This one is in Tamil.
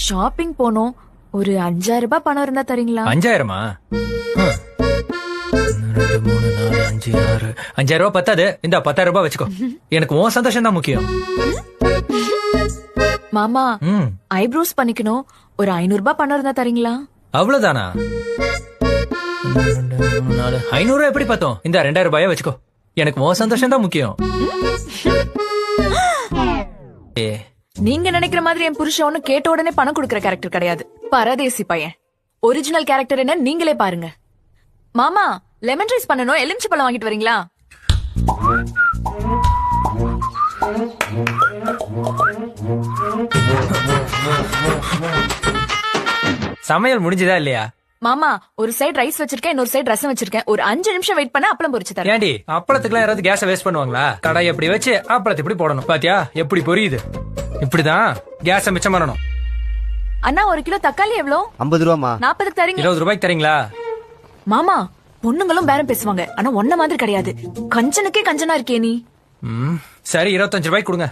ஷாப்பிங் போனோம். ஒரு 5000 ரூபாய் பணம் இருந்தா தரீங்களா? 5000மா? 2, 3, 4, 5, 6. 5000 ரூபாய் பத்தாது. இந்த 10000 ரூபாய் வச்சுக்கோ. எனக்கு உன் சந்தோஷம் தான் முக்கியம். மாமா, ஐப்ரோஸ் பண்ணிக்கணும். ஒரு 500 ரூபாய் பணம் இருந்தா தரீங்களா? அவ்வளவுதானா? 500 ரூபாய் எப்படி பார்த்தோம்? இந்த 2000 ரூபாய வச்சுக்கோ. எனக்கு உன் சந்தோஷம் தான் முக்கியம். நீங்க நினைக்கிற மாதிரி என் புருஷன் ஒண்ணு கேட்ட உடனே பணம் கொடுக்கற கேரக்டர் கிடையாது. பரதேசி பையன். ஒரிஜினல் கேரக்டர் என்ன நீங்களே பாருங்க. மாமா, லெமன் ரைஸ் பண்ணனும். எலுமிச்சை பழம் வாங்கிட்டு வரீங்களா? சமையல் முடிஞ்சதா இல்லையா? மாமா, ஒரு சைடு ரைஸ் வச்சிருக்கேன், இன்னொரு சைடு ரசம் வச்சிருக்கேன். ஒரு 5 நிமிஷம் வெயிட் பண்ண அப்பளம் பொரிச்சு தரேன். ஏண்டி, அப்பளத்துக்குலாம் யாராவது கேஸ வேஸ்ட் பண்ணுவாங்களா? கடை எப்படி வச்சு அப்பளத்தை இப்படி போடணும். பாத்தியா எப்படி பொரியுது? இப்படிதான் கேஸ மிச்சம் பண்ணணும். அண்ணா, 1 கிலோ தக்காளி எவ்வளவு? 50 ரூபாமா? 40க்கு தரீங்க? 20 ரூபாய்க்கு தரீங்களா? மாமா, பொண்ணுங்களும் பேரம் பேசுவாங்க. ஆனா ஒன்ன மாதிரி கிடையாது. கஞ்சனுக்கே கஞ்சனா இருக்கே நீ. சரி, 25 ரூபாய்க்கு கொடுங்க.